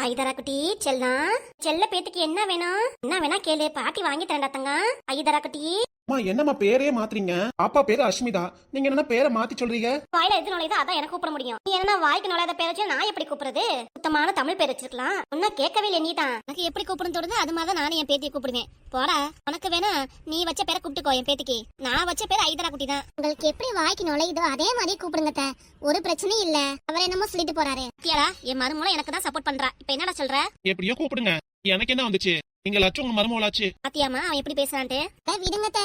ஐதரா குட்டி செல்லம், செல்ல பேத்துக்கு என்ன வேணும்? என்ன வேணா கேளு, பாட்டி வாங்கி தரேன்டா தங்க. ஐதரா குட்டி, அம்மா என்னம்மா பேரே மாத்துறீங்க? பாப்பா பேரு அஷ்மிதா, நீங்க என்ன பேரை மாத்தி சொல்றீங்க? வாயில எது நுழையுதோ அதான் எனக்கு கூப்பிட முடியும். நீ என்ன வாய்க்கு நுழையாத பேர் வச்சு நான் எப்படி கூப்பிடுறது? சுத்தமான தமிழ் பேர் வச்சிருக்கலாம். ஒன்னும் கேட்கவே இல்லை. நீ தான் எனக்கு எப்படி கூப்பிடும் தோணுது அது மாதிரி நானும் என் பேத்தியை கூப்பிடுவேன். போடா, உனக்கு வேணா நீ வச்ச பேரை கூப்பிட்டுக்கோ. என் பேத்திக்கு நான் வச்ச பேர் ஐதரா குட்டி தான். உங்களுக்கு எப்படி வாய்க்கு நுழையுதோ அதே மாதிரி கூப்பிடுங்க. ஒரு பிரச்சனையும் இல்ல. அவர் என்னமோ சொல்லிட்டு போறாரு. கேளா, என் மருமூலம் எனக்கு தான் சப்போர்ட் பண்றா. இப்ப என்னடா சொல்ற? எப்படியோ கூப்பிடுங்க, எனக்கு என்ன வந்துச்சு? நீங்க லட்சம் உங்க மருமகளாச்சு. பாத்தியாமா அவன் எப்படி பேசுறான்ட்டு? விடுங்க.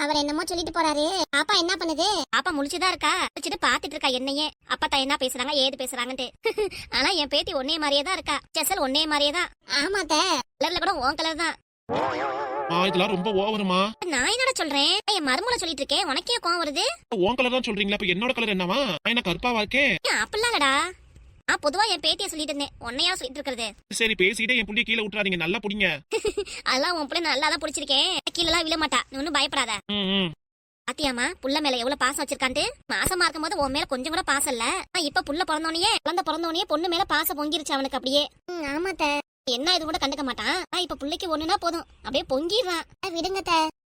அவர் என்னமோ சொல்லிட்டு போறாரு. பாப்பா என்ன பண்ணுது? பாப்பா முழிச்சுதான் இருக்கா, முழிச்சிட்டு பாத்துட்டு இருக்கா என்னையே. அப்பா என்ன பேசுறாங்க ஏது பேசுறாங்கன்ட்டு. ஆனா என் பேத்தி ஒன்னே மாதிரியே தான் இருக்கா. செசல் ஒன்னே மாதிரியே தான். ஆமாத்த, கலர்ல கூட உன் கலர் தான். இதெல்லாம் ரொம்ப ஓவருமா. நான் என்னடா சொல்றேன்? என் மருமூல சொல்லிட்டு இருக்கேன், உனக்கே கோவம் வருது? உன் கலர் தான் சொல்றீங்களா? இப்ப என்னோட கலர் என்னவா? நான் என்ன கருப்பாவா இருக்கேன்? அப்படிலாம் இல்லடா. நான் பொதுவா என் பேத்திய சொல்லிட்டு இருந்தேன், உன்னையா சொல்லிட்டு இருக்கிறது. சரி பேசிட்டே என் புள்ளிய கீழே விட்டுறாதீங்க, நல்லா புடிங்க. அதெல்லாம் உன் பிள்ளை நல்லா தான் பிடிச்சிருக்கேன், கீழெல்லாம் விழ மாட்டா, நீ ஒன்னும் பயப்படாத. பாத்தியாமா புள்ள மேல எவ்வளவு பாசம் வச்சிருக்கான்ட்டு. மாசமா இருக்கும் போது உன் மேல கொஞ்சம் கூட பாசம் இல்ல. இப்ப புள்ள பிறந்தோடனே பொண்ணு மேல பாசம் பொங்கிருச்சு அவனுக்கு அப்படியே. ஆமாத்த, என்ன இது கூட கண்டுக்க மாட்டான். இப்ப பிள்ளைக்கு ஒண்ணுனா போதும் அப்படியே பொங்கிடுறான். விடுங்க.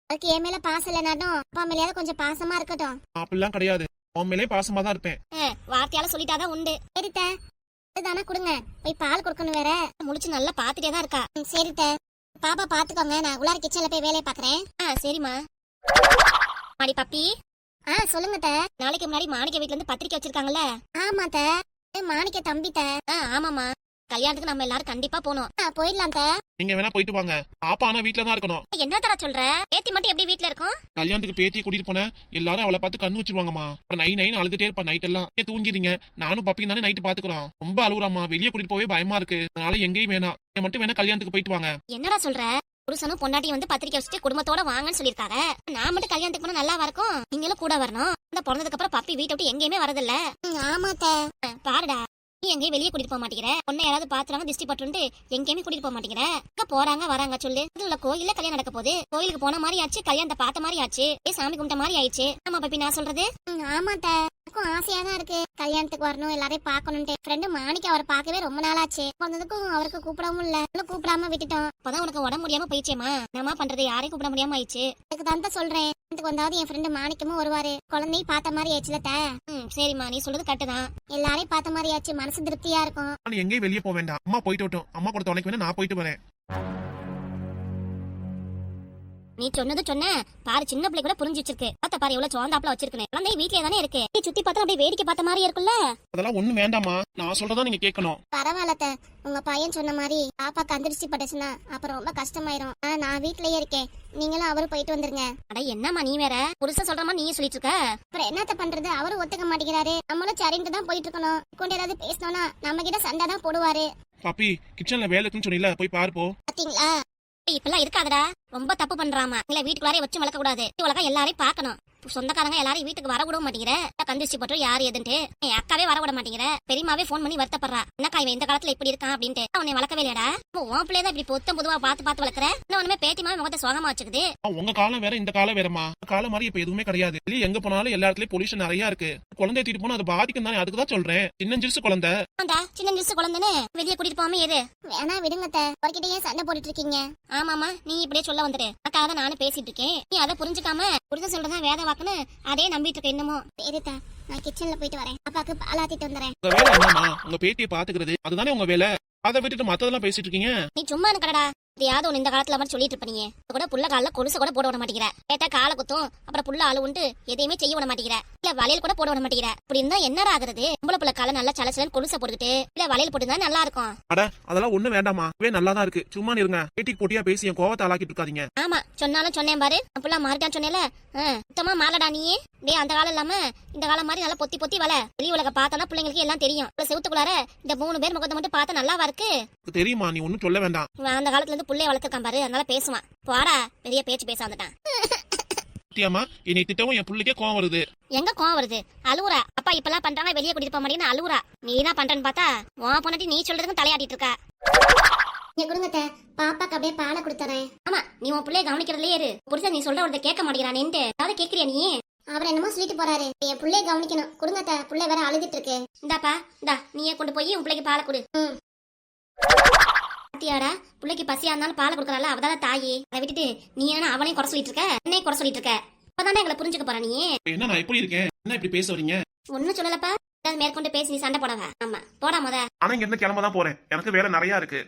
அவருக்கு என் மேல பாசம் இல்லைனாலும் அப்பா மேலேயாவது கொஞ்சம் பாசமா இருக்கட்டும். அப்படிலாம் கிடையாது, உன் மேலே பாசமா தான் இருப்பேன். வார்த்தையால சொல்லிட்டாதான் உண்டு. சரித்த, இதுதானே கொடுங்க. போய் பால் கொடுக்கணும் வேற. முடிச்சு நல்லா பாத்துட்டே தான் இருக்கா. சரித்த, பாப்பா பாத்துக்கோங்க. நான் உள்ளார கிச்சன்ல போய் வேலையை பாக்குறேன். சரிம்மா. மாடி பாப்பி. சொல்லுங்க. நாளைக்கு முன்னாடி மாணிக்க வீட்ல இருந்து பத்திரிக்கை வச்சிருக்காங்கல்ல? ஆமாத்த, மாணிக்க தம்பித்த. ஆமாமா, கல்யாணத்துக்கு நம்ம எல்லாரும் கண்டிப்பா போனோம். போயிடலாம். நீங்க வேணா போயிட்டு வாங்க, பாப்பா ஆனா வீட்டுல தான் இருக்கணும். என்ன தர சொல்ற? பேத்தி மட்டும் எப்படி வீட்டுல இருக்கும்? கல்யாணத்துக்கு பேத்தியை கூட்டிட்டு போன எல்லாரும் அவளை பார்த்து கண்ணு வச்சிருவாங்கம்மா. நைன் அழுதுட்டே இருப்பா நைட் எல்லாம். தூங்கிடுங்க, நானும் பப்பியும் தானே நைட்டு பாத்துக்கிறோம். ரொம்ப அழுகுறாமா, வெளியே கூட்டிட்டு போவே பயமா இருக்கு. அதனால எங்கேயும் வேணாம், மட்டும் வேணா கல்யாணத்துக்கு போயிட்டு வாங்க. என்னடா சொல்ற? புருஷனும் பொண்டாட்டி வந்து பத்திரிக்கை வச்சுட்டு குடும்பத்தோட வாங்கன்னு சொல்லிருக்காங்க. நான் மட்டும் கல்யாணத்துக்கு போனா நல்லா இருக்கும், நீங்களும் கூட வரணும். அந்த பிறந்ததுக்கு அப்புறம் பப்பி வீட்டை விட்டு எங்கேயுமே வரதில்ல. ஆமாத்த, பாருடா, நீ எங்கேயும் வெளியே கூட்டிட்டு போக மாட்டேங்கிற. பொண்ணை யாராவது பாத்துறாங்க திஷ்டி பட்டு எங்கேயுமே கூட்டிட்டு போக மாட்டேங்கிற. போறாங்க வராங்க சொல்லு. இதுல கோயில்ல கல்யாணம் நடக்க போகுது. கோயிலுக்கு போன மாதிரி ஆச்சு, கல்யாணத்தை பார்த்த மாதிரி ஆச்சு, சாமி கும்பிட்ட மாதிரி ஆயிடுச்சு. நம்ம பப்பி நான் சொல்றது. ஆமாத்த, எனக்கும் ஆசையா தான் இருக்கு கல்யாணத்துக்கு வரணும், எல்லாரையும் பாக்கணும்ட்டு. ஃப்ரெண்டு மாணிக்க அவரை பார்க்கவே ரொம்ப நாள் ஆச்சு. பிறந்ததுக்கும் அவருக்கு கூப்பிடவும் இல்ல, கூப்பிடாம விட்டுட்டோம். அப்பதான் உனக்கு உடம்பு முடியாம போயிடுச்சேமா. நம்ம பண்றது யாரையும் கூப்பிட முடியாம ஆயிடுச்சு. அதுக்கு தான் சொல்றேன், வந்தாவது என் ஃப்ரெண்டு மாணிக்கமும் வருவாரு. குழந்தையும் பார்த்த மாதிரி ஆச்சுலத்த. சரிம்மா, நீ சொல்றது கரெக்ட் தான். எல்லாரையும் பார்த்த மாதிரி ஆச்சு, மனசு திருப்தியா இருக்கும். எங்கேயும் வெளியே போக வேண்டாம், அம்மா போயிட்டு வரட்டும். அம்மா கூட துணைக்கு வேணா நான் போயிட்டு வரேன். நீ சொன்னது சொன்ன பாரு, சின்ன பிள்ளை கூட புரிஞ்சு வச்சிருக்கு. பார்த்த பாரு எவ்வளவு சோந்தாப்புல வச்சிருக்கேன். குழந்தை வீட்லயே தானே இருக்கு. நீ சுத்தி பார்த்தா அப்படியே வேடிக்கை பார்த்த மாதிரி இருக்குல்ல. அதெல்லாம் ஒண்ணும் வேண்டாமா, நான் சொல்றதா நீங்க கேட்கணும். பரவாயில்லத்த, உங்க பையன் சொன்ன மாதிரி பாப்பாக்கு அதிர்ச்சி பட்டுச்சுன்னா அப்புறம் ரொம்ப கஷ்டமாயிரும். நான் வீட்லயே இருக்கேன், நீங்களும் அவரும் போயிட்டு வந்துருங்க. அட என்னம்மா நீ வேற புருஷன் சொல்ற மாதிரி நீ சொல்லிட்டு இருக்க. அப்புறம் என்னத்த பண்றது, அவரும் ஒத்துக்க மாட்டேங்கிறாரு. நம்மளும் சரின்ட்டு தான் போயிட்டு இருக்கணும். கொண்டு ஏதாவது பேசணும்னா நம்ம கிட்ட சண்டை தான் போடுவாரு. பாப்பி கிச்சன்ல வேலை இருக்குன்னு சொன்னீல, போய் பாருப்போ. பாத்தீங்களா, இப்பெல்லாம் இருக்காதடா, ரொம்ப தப்பு பண்றாமா. இல்ல வீட்டுக்குள்ளாரே வச்சு வளர்க்க கூடாது. உலகம் எல்லாரையும் பாக்கணும். சொந்தக்காரங்க எல்லாரும் வீட்டுக்கு வர விட மாட்டேங்கிற. கந்திச்சு போட்டு யாரு எதுன்ட்டு என் அக்காவே வர விட மாட்டேங்கிற. பெரியமாவே போன் பண்ணி வருத்தப்படுறா. என்னக்கா இவன் இந்த காலத்துல இப்படி இருக்கான் அப்படின்ட்டு. அவனை வளர்க்கவே இல்லடா. உன் பிள்ளைதான் இப்படி பொத்தம் பொதுவா பார்த்து வளர்க்குற. இன்னொன்னுமே பேத்திமாவே முகத்தை சோகமா வச்சுக்குது. உங்க காலம் வேற இந்த காலம் வேறமா. காலம் மாதிரி இப்ப எதுவுமே கிடையாது. வெளியே எங்க போனாலும் எல்லா இடத்துலயும் பொல்யூஷன் நிறைய இருக்கு. குழந்தைய தூக்கிட்டு போனா அது பாதிக்கும் தானே, அதுக்குதான் சொல்றேன். சின்ன சிறுசு குழந்தை. சின்ன சிறுசு குழந்தைன்னு வெளியே கூட்டிட்டு போகாம எது வேணா விடுங்கத்த, அவர்கிட்ட ஏன் சண்டை போட்டுட்டு இருக்கீங்க? ஆமாமா, நீ இப்படியே சொல்ல வந்துட்டு அக்காக தான் நானும் பேசிட்டு இருக்கேன். நீ அதை புரிஞ்சுக்காம புரிஞ்ச சொல்றதா வேத வாக்குன்னு அதே நம்பிட்டு இருக்க. என்னமோ சரித்தா, நான் கிச்சன்ல போயிட்டு வரேன். அப்பாக்கு பாலாத்திட்டு வந்துறேன். உங்க வேலை என்னமா? உங்க பேத்தியை பாத்துக்கிறது அதுதானே உங்க வேலை. அதை விட்டுட்டு மத்ததெல்லாம் பேசிட்டு இருக்கீங்க. நீ சும்மா இருக்கடா. யாவது ஒண்ணு இந்த காலத்துல மாதிரி சொல்லிட்டு இருப்பீங்க. கூட புள்ள கால கொலுசு கூட போட விட மாட்டேங்கிற. கேட்டா காலை குத்தும், அப்புறம் புள்ள ஆளு உண்டு எதையுமே செய்ய விட மாட்டேங்கிற. இல்ல வளையல் கூட போட விட மாட்டேங்கிற. இப்படி இருந்தா என்னடா ஆகுறது? உங்களை புள்ள கால நல்லா சலச்சலன்னு கொலுசை போட்டுக்கிட்டு இல்ல வளையல் போட்டுதான் நல்லா இருக்கும். அட அதெல்லாம் ஒண்ணு வேண்டாமா, நல்லா தான் இருக்கு. சும்மா இருங்க, பேட்டிக்கு போட்டியா பேசி என் கோவத்தை ஆளாக்கிட்டு இருக்காதீங்க. ஆமா, சொன்னாலும் சொன்னேன் பாரு. புள்ள மாறிட்டான்னு சொன்னேல, சுத்தமா மாறடா நீ. டேய், அந்த காலம் இல்லாம இந்த காலம் மாதிரி நல்லா பொத்தி பொத்தி வள. வெளி உலக பார்த்தா பிள்ளைங்களுக்கு எல்லாம் தெரியும். செவுத்துக்குள்ளார இந்த 3 பேர் முகத்தை மட்டும் பார்த்தா நல்லாவா இருக்கு? தெரியுமா, நீ ஒன்னும் சொல்ல வேண்டாம். அந்த காலத்துல இருந்து புள்ளைய வளர்த்துருக்கான் பாரு, அதனால பேசுவான். போடா, பெரிய பேச்சு பேச வந்துட்டான். என்னை திட்டவும் என் பிள்ளைக்கே கோவம் வருது. எங்க கோவம் வருது? அழுவுறா. அப்பா இப்பெல்லாம் பண்றாங்க வெளியே கூட்டிட்டு போக மாட்டேன்னு அழுவுறா. நீ என்ன பண்றேன்னு பார்த்தா உன் பொண்ணாட்டி நீ சொல்றதுக்கு தலையாட்டிட்டு இருக்கா. கொடுங்கத்த, பாப்பாக்கு அப்படியே பாலை கொடுத்துறேன். ஆமா, நீ உன் பிள்ளைய கவனிக்கிறதுலயே இரு. புருஷன் நீ சொல்ற ஒருத்த கேட்க மாட்டேங்கிறானேன்ட்டு அதாவது கேக்குறியா நீ? அவர் என்னமோ சொல்லிட்டு போறாரு, என் பிள்ளைய கவனிக்கணும். கொடுங்கத்த, பிள்ளை வேற அழுதுட்டு இருக்கு. இந்தாப்பா, இந்தா நீயே கொண்டு போய் உன் பிள்ளைக்கு பாலை கொடு. பாத்தியாடா பிள்ளைக்கு பசியா இருந்தாலும் பாலை கொடுக்கறாள் அவதான தாயி. அதை விட்டுட்டு நீ என்ன அவனையும் குறை சொல்லிட்டு இருக்க, என்னையும் குறை சொல்லிட்டு இருக்க. இப்பதானே எங்களை புரிஞ்சுக்க போற நீ. என்ன நான் எப்படி இருக்கேன், என்ன இப்படி பேச வரீங்க? ஒன்னும் சொல்லலப்பா. ஏதாவது மேற்கொண்டு பேசி நீ சண்டை போடாத. ஆமா போடா முத. ஆனா இங்க இருந்து கிளம்ப தான் போறேன், எனக்கு வேலை நிறைய இருக்கு.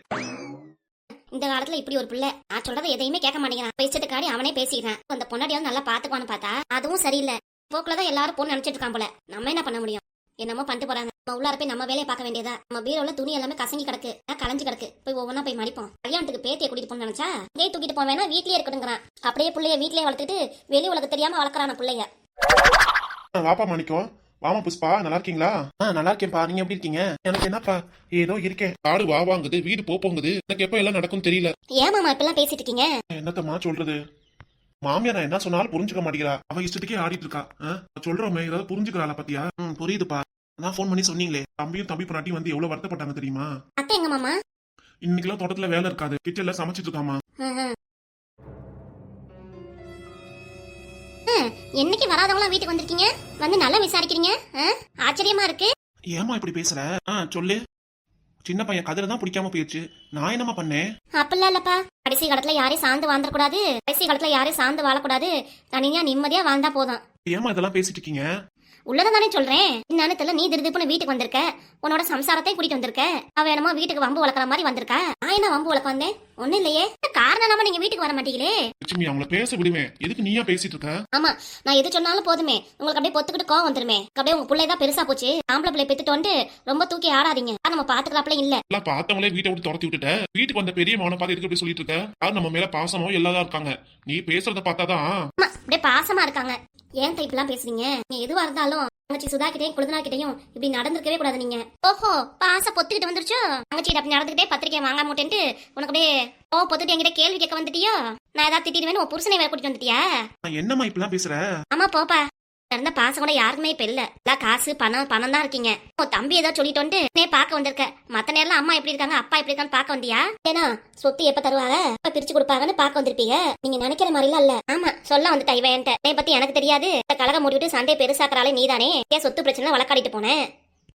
இந்த காலத்துல இப்படி ஒரு பிள்ளை நான் சொல்றதை எதையுமே கேட்க மாட்டேங்கிறான். பேச்சதுக்காடி அவனே பேசிக்கிறான். அந்த பொண்டாட்டியாவது நல்லா பாத்துக்குவான்னு பார்த்தா அதுவும் சரியில்லை. போக்குலதான் எல்லாரும் பொண்ணு நினைச்சிட்டு இருக்கான் போல. நம்ம என்ன பண்ண முடியும்? என்னமோ பண்ணிட்டு போறாங்க. நம்ம உள்ளார போய் நம்ம வேலையை பார்க்க வேண்டியதா. நம்ம பீரோல துணி எல்லாமே கசங்கி கிடக்கு, கலைஞ்சு கிடக்கு. போய் ஒவ்வொன்னா போய் மடிப்போம். கல்யாணத்துக்கு பேத்தியை கூட்டிட்டு போன்னு நினைச்சா இங்கே தூக்கிட்டு போவேனா வீட்லயே இருக்கட்டுங்கிறான். அப்படியே பிள்ளைய வீட்லயே வளர்த்துட்டு வெளி உலக தெரியாம வளர்க்கறான பிள்ளைய. வாப்பா மாணிக்கம், வாமா புஷ்பா, நல்லா இருக்கீங்களா? நல்லா இருக்கேன்ப்பா, நீங்க எப்படி இருக்கீங்க? எனக்கு என்னப்பா ஏதோ இருக்கேன். காடு வா வாங்குது, வீடு போங்குது, எனக்கு எப்ப எல்லாம் நடக்கும் தெரியல. ஏன் மாமா இப்பெல்லாம் பேசிட்டு இருக்கீங்க? என்னத்தம்மா சொல்றது, மாமியார் நான் என்ன சொன்னாலும் புரிஞ்சுக்க மாட்டேங்கிறா. அவ இஷ்டத்துக்கே ஆடிட்டு இருக்கா. சொல்றோமே ஏதாவது புரிஞ்சுக்கிறாளா பத்தியா? புரியுதுப்பா. நான் போன் பண்ணி சொன்னீங்களே, தம்பியும் தம்பி பொண்டாட்டியும் வந்து எவ்வளவு வருத்தப்பட்டாங்க தெரியுமா? அத்தை எங்க மாமா? இன்னைக்கெல்லாம் தோட்டத்துல வேலை இருக்காது, கிச்சன்ல சமைச்சிட்டு இருக்காமா. என்னைக்கு வராதவங்களாம் வீட்டுக்கு வந்திருக்கீங்க, வந்து நல்லா விசாரிக்கிறீங்க. ஆச்சரியமா இருக்கு. ஏமா இப்படி பேசுற? சொல்லு. சின்ன பையன் கதிர தான் பிடிக்காம போயிடுச்சு, நான் என்னமா பண்ணேன்? அப்படிலாம் இல்லப்பா. கடைசி காலத்துல யாரையும் சார்ந்து வாழ்ந்துடக்கூடாது, கடைசி காலத்துல யாரையும் சார்ந்து வாழக்கூடாது. தனியா நிம்மதியா வாழ்ந்தா போதும். ஏமா இதெல்லாம் பேசிட்டு இருக்கீங்க? உள்ளதான் தானே சொல்றேன். என்னன்னு தெரியல, நீ திருதுப்புன்னு வீட்டுக்கு வந்திருக்க, உன்னோட சம்சாரத்தையும் கூட்டிட்டு வந்திருக்க. அவ என்னமோ வீட்டுக்கு வம்பு வளர்க்குற மாதிரி வந்திருக்கா. நான் என்ன வம்பு வளர்க்க வந்தேன்? ஒண்ணு இல்லையே. காரணம் இல்லாம நீங்க வீட்டுக்கு வர மாட்டீங்களே. லட்சுமி அவங்கள பேச விடுவேன், எதுக்கு நீயா பேசிட்டு இருக்க? ஆமா, நான் எது சொன்னாலும் போதுமே உங்களுக்கு அப்படியே பொத்துக்கிட்டு கோவம் வந்துருமே. அப்படியே உங்க பிள்ளைதான் பெருசா போச்சு. ஆம்பளை பிள்ளை பெத்துட்டு வந்து ரொம்ப தூக்கி ஆடாதீங்க. நம்ம பாத்துக்கலாப்ல இல்ல. எல்லாம் பார்த்தவங்களே வீட்டை விட்டு துரத்தி விட்டுட்ட, வீட்டுக்கு வந்த பெரிய மகனை பார்த்து எதுக்கு இப்படி சொல்லிட்டு இருக்க? யார் நம்ம மேல பாசமோ எல்லாதான் இருக்காங்க, நீ பேசுறத பார்த்தாதான். ஆமா, அப்படியே பாசமா இருக்காங்க. ஏன் டைப்லாம் பேசுறீங்க? நீ எதுவா இருந்தாலும் தங்கச்சி சுதா கிட்டையும் குழுதனா கிட்டையும் இப்படி நடந்துருக்கவே கூடாது நீங்க. ஓஹோ, பாச பொத்துக்கிட்டு வந்துருச்சோ? தங்கச்சி அப்படி நடந்துக்கிட்டே பத்திரிக்கை வாங்க மாட்டேன்ட்டு உனக்கு அப்படியே பொத்துட்டு என்கிட்ட கேள்வி கேட்க வந்துட்டியோ? நான் ஏதாவது திட்டிடுவேன்னு உன் புருஷனை வேற கூட்டிட்டு வந்துட்டியா? என்னம்மா இப்பெல்லாம் பேசுற? ஆமா போப்பா. இருந்த பாசம் கூட யாருக்குமே இப்ப இல்ல. காசு பணம் பணம் தான் இருக்கீங்க. தம்பி ஏதோ சொல்லிட்டு வந்து நே பாக்க வந்திருக்க. மத்த நேரம் அம்மா எப்படி இருக்காங்க அப்பா எப்படி இருக்கான்னு பாக்க வந்தியா? ஏன்னா சொத்து எப்ப தருவாங்க எப்ப பிரிச்சு கொடுப்பாங்கன்னு பாக்க வந்திருப்பீங்க. நீங்க நினைக்கிற மாதிரி எல்லாம் இல்ல. ஆமா, சொல்ல வந்துட்டா இவன்ட்ட. என்னை பத்தி எனக்கு தெரியாது. கலகம் முடிவிட்டு சண்டை பெருசாக்குறாலே நீதானே. ஏன் சொத்து பிரச்சனை வழக்காடிட்டு போனேன்.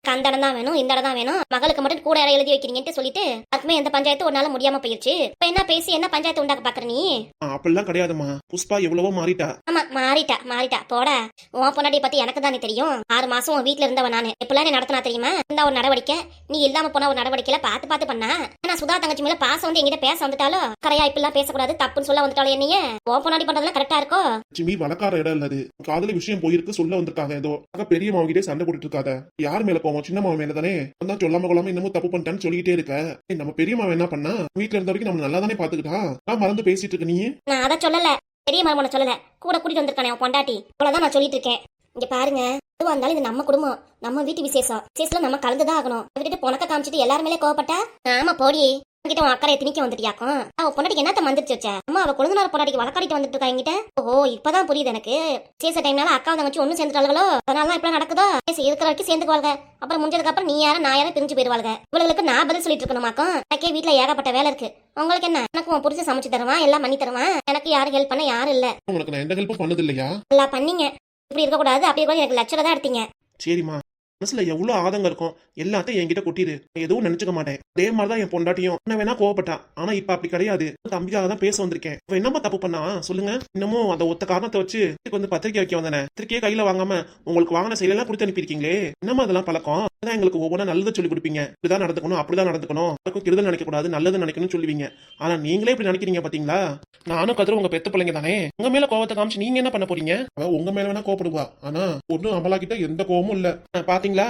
கந்தடம் தான் வேணும், இந்த இடம் தான் வேணும், மகளுக்கு மட்டும் கூட எழுதி வைக்கிறீங்கன்னு சொல்லிட்டு அதுக்குமே எந்த பஞ்சாயத்து ஒரு நாள் முடியாம போயிருச்சு. இப்ப என்ன பேசி என்ன பஞ்சாயத்து உண்டாக்க பாக்குற நீ? அப்படிலாம் கிடையாதுமா, புஷ்பா எவ்வளவோ மாறிட்டா. ஆமா, மாறிட்டா போட. உன் பொண்டாட்டி பத்தி எனக்கு தானே தெரியும். 6 மாசம் உன் வீட்டுல இருந்தவன் நானு. எப்பெல்லாம் நீ நடத்தினா தெரியுமா? இந்த ஒரு நடவடிக்கை நீ இல்லாம போன ஒரு நடவடிக்கையில பாத்து பண்ணா. ஏன்னா சுதா தங்கச்சி மேல பாசம் வந்து எங்கிட்ட பேச வந்துட்டாலோ, கரையா இப்பெல்லாம் பேசக்கூடாது தப்புன்னு சொல்ல வந்துட்டாலும் என்னைய உன் பொண்டாட்டி பண்றதுலாம் கரெக்டா இருக்கோ? லட்சுமி வழக்கார இடம் இல்லது, காதல விஷயம் போயிருக்கு சொல்ல வந்திருக்காங்க. ஏதோ பெரிய மாவங்கிட்டே சண்டை போட்டுட்டு இருக்காத. யார் மேல போவோம்? சின்ன மாவன் மேலதானே. தான் சொல்லாம கொள்ளாம இன்னமும் தப்பு பண்ணிட்டான்னு சொல்லிட்டே இருக்க. நம்ம பெரிய மாவன் என்ன பண்ணா? வீட்டுல இருந்த வரைக்கும் நம்ம நல்லா தானே பாத்துக்கிட்டா. நான் மறந்து பேசிட்டு இருக்க நீ. நான் அதை சொல்லல, பெரிய மாமனை சொல்லல, கூட கூட்டிட்டு வந்திருக்கானே உன் பொண்டாட்டி, அவ்வளவுதான் நான் சொல்லிட்டு இருக்கேன். இங்க பாருங்க, எதுவா இருந்தாலும் இது நம்ம குடும்பம், நம்ம வீட்டு விசேஷத்துல நம்ம கலந்துதான் ஆகணும். விட்டுட்டு பொணக்க காமிச்சிட்டு எல்லாரும் மேலே கோவப்பட்டா? ஆமா போடி, கிட்ட உன் அக்கறை திணிக்க வந்துட்டியாக்கும். அவ பொண்டாட்டிக்கு என்னத்த மந்திரிச்சு வச்ச? அம்மா அவ குழந்தைனார் பொண்டாட்டிக்கு வழக்காடிட்டு வந்துட்டு இருக்கா என்கிட்ட. ஓஹோ, இப்பதான் புரியுது எனக்கு. சேச டைம்னால அக்கா தங்கச்சி ஒண்ணு சேர்ந்துட்டாளோ, அதனால இப்ப நடக்குதோ? இருக்கிற வரைக்கும் சேர்ந்துக்குவாங்க, அப்புறம் முடிஞ்சதுக்கு அப்புறம் நீ யாரும் நான் யாரும் பிரிஞ்சு போயிருவாங்க. இவளுக்கு நான் பதில் சொல்லிட்டு இருக்கணுமாக்கும். எனக்கே வீட்டுல ஏகப்பட்ட வேலை இருக்கு. உங்களுக்கு என்ன? எனக்கு உன் புரிச்சு சமைச்சு தருவான், எல்லாம் பண்ணி தருவான். எனக்கு யாரும் ஹெல்ப் பண்ண யாரும் இல்ல. உங்களுக்கு நான் எந்த ஹெல்ப்பும் பண்ணது இல்லையா? எல்லாம் பண்ணீங்க. இப்படி இருக்க கூடாது, அப்படி கூட எனக்கு லட்சம் தான் எடுத்தீங்க. சரிம்மா, மனசுல எவ்வளவு ஆதங்கம் இருக்கும் எல்லாத்தையும் என்கிட்ட கொட்டிடு, எதுவும் நினைச்சுக்க மாட்டேன். அதே மாதிரிதான் என் பொண்டாட்டியும் என்ன வேணா கோவப்பட்டான். ஆனா இப்ப அப்படி கிடையாது. தம்பிக்காக தான் பேச வந்திருக்கேன். இப்ப என்னமா தப்பு பண்ணா சொல்லுங்க? இன்னமும் அந்த ஒத்த காரணத்தை வச்சு வந்து பத்திரிக்கை வைக்க வந்தானே, பத்திரிக்கையே கையில வாங்காம உங்களுக்கு வாங்கின செயலெல்லாம் கொடுத்து அனுப்பியிருக்கீங்களே. என்னமா அதெல்லாம் பழக்கம்? அதான் எங்களுக்கு ஒவ்வொன்றா நல்லது சொல்லி கொடுப்பீங்க. இப்படிதான் நடந்துக்கணும், அப்படிதான் நடந்துக்கணும், அதுக்கும் கெடுதல் நினைக்க கூடாது, நல்லது நினைக்கணும்னு சொல்லுவீங்க. ஆனா நீங்களே இப்படி நினைக்கிறீங்க பாத்தீங்களா? நானும் கதிர உங்க பெத்த பிள்ளைங்க தானே. உங்க மேல கோவத்தை காமிச்சு நீங்க என்ன பண்ண போறீங்க? உங்க மேல வேணா கோவப்படுவா, ஆனா ஒன்னும் அமலா கிட்ட எந்த கோவமும் இல்ல. பாத்தீங்களா,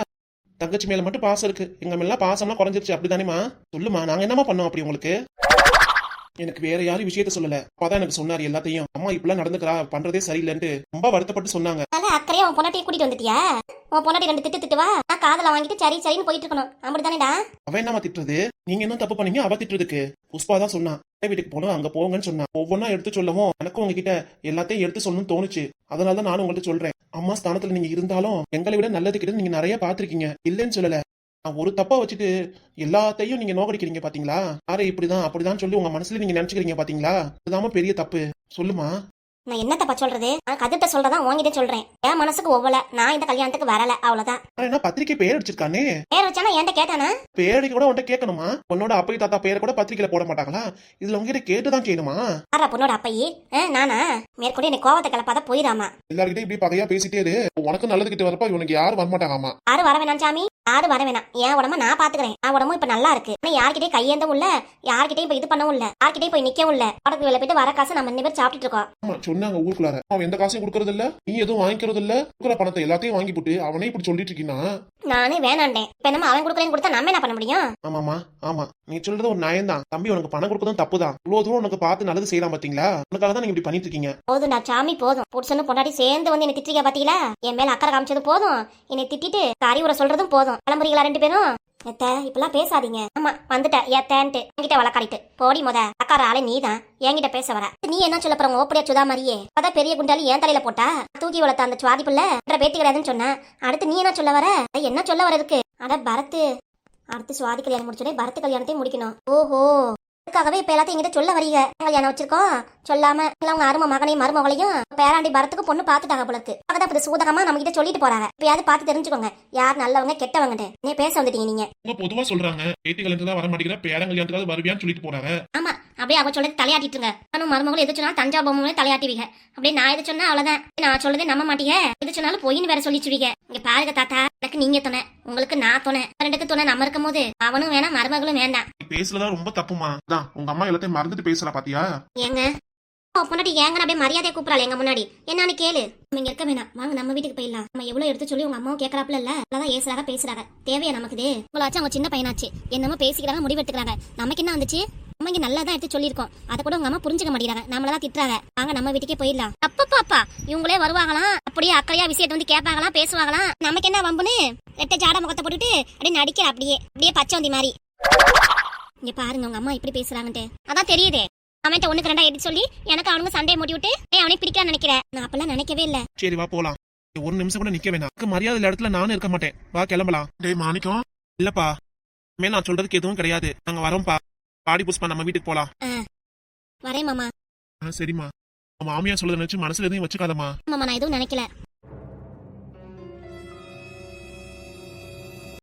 தங்கச்சி மேல மட்டும் பாசம் இருக்கு, எங்க மேல பாசம்லாம் குறைஞ்சிருச்சு. அப்படிதானேமா? சொல்லுமா, நாங்க என்னமா பண்ணோம் அப்படி உங்களுக்கு? எனக்கு வேற யாரும் விஷயத்த சொல்லல, அப்பதான் எனக்கு சொன்னாரு எல்லாத்தையும். அம்மா இப்பெல்லாம் நடந்துக்கிறா, பண்றதே சரியில்லைன்ட்டு ரொம்ப வருத்தப்பட்டு சொன்னாங்க. அக்கறையா உன் பொண்டாட்டியை கூட்டிட்டு வந்துட்டியா? உன் பொண்டாட்டி 2 திட்டு வா, நான் காதல வாங்கிட்டு சரி சரின்னு போயிட்டு இருக்கணும். அப்படித்தானேடா? அவ என்னமா திட்டுறது? நீங்க என்ன தப்பு பண்ணீங்க அவ திட்டுறதுக்கு? புஷ்பா தான் சொன்னா, வீட்டுக்கு போனோம் அங்க போங்கன்னு சொன்னா. ஒவ்வொன்னா எடுத்து சொல்லவும் எனக்கும் உங்ககிட்ட எல்லாத்தையும் எடுத்து சொல்லணும்னு தோணுச்சு. அதனாலதான் நானும் உங்கள்ட்ட சொல்றேன். அம்மா ஸ்தானத்துல நீங்க இருந்தாலும் எங்களை விட நல்லது கிட்ட நீங்க நிறைய பாத்திருக்கீங்க, இல்லைன்னு சொல்லல. நான் ஒரு தப்பா வச்சுட்டு எல்லாத்தையும் நீங்க நோக்கடிக்கிறீங்க பாத்தீங்களா? யாரை இப்படிதான் அப்படிதான் சொல்லி உங்க மனசுல நீங்க நினைச்சுக்கிறீங்க பாத்தீங்களா? இதுதான் பெரிய தப்பு. சொல்லுமா. நான் என்ன தப்பா சொல்றது? நான் கதிர்ட்ட சொல்றதா உங்ககிட்ட சொல்றேன். என் மனசுக்கு ஒவ்வொல நான் இந்த கல்யாணத்துக்கு வரல, அவ்வளவுதான். என்ன பத்திரிக்கை பேர் அடிச்சிருக்கானே? பேர் வச்சானா என்கிட்ட கேட்டானா? பேருக்கு கூட உன்கிட்ட கேட்கணுமா? உன்னோட அப்பா தாத்தா பேரை கூட பத்திரிக்கையில போட மாட்டாங்களா? இதுல உங்ககிட்ட கேட்டுதான் செய்யணுமா? யாரா பொண்ணோட அப்பையே? நானா? மேற்கொண்டு என்னை கோவத்தை கிளப்பாத போயிடாமா. எல்லார்கிட்டயும் இப்படி பகையா பேசிட்டே இரு. உனக்கு நல்லது கிட்ட வரப்ப இவனுக்கு யாரும் வரமாட்டாங்கம்மா. யாரும் வர வேணாம் சாமி, யாரும் வர வேணாம். என் உடம்ப நான் பாத்துக்கிறேன். என் உடம்பும் இப்ப நல்லா இருக்கு. ஆனா யார்கிட்டயும் கையேந்தவும் இல்ல, யார்கிட்டயும் இப்ப இது பண்ணவும் இல்ல, யார்கிட்டயும் போய் நிக்கவும் இல்ல. உடம்பு வேலை போயிட்டு வர காசு நம்ம 2 பேர் சாப்பிட்டுட்டு இருக்கோம். ஆமா சொன்னாங்க ஊருக்குள்ளார. அவன் எந்த காசையும் கொடுக்கறது இல்ல, நீ எதுவும் வாங்கிக்கிறது இல்ல. கொடுக்குற பணத்தை எல்லாத்தையும் வாங்கி போட்டு அவனே இப்படி சொல்லிட்டு இருக்கீங்கன்னா நானே வேணாண்டேன். இப்ப என்னமா அவன் கொடுக்குறேன்னு கொடுத்தா நம்ம என்ன பண்ண முடியும்? ஆமாமா ஆமா, நீ சொல்றது ஒரு நியாயம் தான். தம்பி உனக்கு பணம் கொடுக்கறதும் தப்பு தான். இவ்வளவு தூரம் உனக்கு பார்த்து நல்லது செய்யலாம் பாத்தீங்களா? உனக்காக தான் நீங்க இப்படி பண்ணிட்டு இருக்கீங்க. போதும்டா சாமி போதும். புடிச்சன்னு பொண்டாட்டி சேர்ந்து வந்து என்னை திட்டிக்க பாத்தீங்களா? என் மேல அக்கறை காமிச்சது போதும். என்னை திட்டிட்டு அறிவுரை சொல்றதும் போதும். கிளம்புறீங்களா 2 பேரும்? எத்த இப்பெல்லாம் பேசாதீங்க. ஆமா வந்துட்ட ஏத்தேன்ட்டு என்கிட்ட வளக்காரிட்டு போடி முத. அக்கார ஆளே நீதான் என்கிட்ட பேச வர. நீ என்ன சொல்ல போற? ஓப்படியா சுதா மாதிரியே அதான் பெரிய குண்டாலி என் தலையில போட்டா தூக்கி வளர்த்த அந்த சுவாதி பிள்ளை பேத்தி கிடையாதுன்னு சொன்ன. அடுத்து நீ என்ன சொல்ல வர? என்ன சொல்ல வர இருக்கு? அட பரத்து, அடுத்து சுவாதி கல்யாணம் முடிச்சோடனே பரத் கல்யாணத்தையும் முடிக்கணும். ஓஹோ, அதுக்காகவே இப்ப எல்லாத்தையும் எங்கிட்ட சொல்ல வரீங்க. கல்யாணம் வச்சிருக்கோம் சொல்லாம இல்ல உங்க அருமை மகனையும் மருமகளையும் பேராண்டி பரத்துக்கு பொண்ணு பாத்துட்டாங்க போலக்கு. அதான் இப்ப சூதகமா நம்ம கிட்ட சொல்லிட்டு போறாங்க. இப்பயாவது பார்த்து தெரிஞ்சுக்கோங்க யார் நல்லவங்க கெட்டவங்க. நீ பேச வந்துட்டீங்க நீங்க. பொதுவா சொல்றாங்க பேத்தி கல்யாணத்துக்கு தான் வர மாட்டேங்கிற, பேரன் கல்யாணத்துக்கு வருவியான்னு சொல்லிட்டு போறாங்க. ஆமா அப்படியே அவ சொல்றது தலையாட்டிட்டுங்க. நானும் மருமகளும் எது சொன்னாலும் தஞ்சா பொம்மையே தலையாட்டிவீங்க. அப்படியே நான் எது சொன்னா அவ்வளவுதான். நான் சொல்றதே நம்ப மாட்டீங்க. எது சொன்னாலும் பொய்ன்னு வேற சொல்லிச்சுவீங்க. இங்க பாருங்க தாத்தா, எனக்கு நீங்க துணை, உங்களுக்கு நான் துணை. 2க்கு துணை நம்ம இருக்கும் போது அவனும் வேணாம் மருமகளும் வேண்டாம். பேசுறதா ரொம்ப தப்புமா. தான் உங்க அம்மா எல்லாத்தையும் மறந்துட்டு பேசுறா பாத்தியா? ஏங்க பொண்ணாட்டி ஏங்க அப்படியே மரியாதையை கூப்பிடறாள் எங்க முன்னாடி. என்னன்னு கேளு. நீங்க இருக்க வேணாம், வாங்க நம்ம வீட்டுக்கு போயிடலாம். நம்ம எவ்வளவு எடுத்து சொல்லி உங்க அம்மாவும் கேட்கறாப்புல இல்ல, அதான் ஏசுறாங்க பேசுறாங்க. தேவையா நமக்கு இது? உங்களாச்சும் அவங்க சின்ன பையனாச்சு என்னமோ பேசிக்கிறாங்க, முடிவெடுத்துக்கிறாங்க. நமக்கு என்ன வந்துச்சு? நம்ம இங்க நல்லா தான் எடுத்து சொல்லியிருக்கோம். அதை கூட உங்க அம்மா புரிஞ்சுக்க மாட்டேங்கிறாங்க, நம்மளதான் திட்டுறாங்க. வாங்க நம்ம வீட்டுக்கே போயிடலாம். அப்பா இவங்களே வருவாங்களாம், அப்படியே அக்கறையா விஷயத்தை வந்து கேட்பாங்களாம், பேசுவாங்களாம். நமக்கு என்ன வம்புன்னு ரெட்டை ஜாட முகத்தை போட்டுட்டு அப்படியே நடிக்கிற, அப்படியே பச்சை வந்தி மாதிரி. இங்க பாருங்க உங்க அம்மா இப்படி பேசுறாங்கன்ட்டு. அதான் தெரியுதே. அவன்கிட்ட 1க்கு 2 எடுத்து சொல்லி எனக்கு அவனுங்க சண்டையை மூட்டி விட்டு அவனை பிடிக்கலாம்னு நினைக்கிறேன். நான் அப்பெல்லாம் நினைக்கவே இல்ல. சரி வா போலாம். ஒரு நிமிஷம் கூட நிக்க வேணாம். மரியாதை இடத்துல நானும் இருக்க மாட்டேன். வா கிளம்பலாம். டேய் மாணிக்கம். இல்லப்பா மேல நான் சொல்றதுக்கு எதுவும் கிடையாது. நாங்க வரோம்ப்பா. பாடி புஷ்பா நம்ம வீட்டுக்கு போலாம். வரேன் மாமா. சரிம்மா. மாமியா சொல்றத நினைச்சு மனசுல எதையும் வச்சுக்காதம்மா. மாமா நான் எதுவும் நினைக்கல.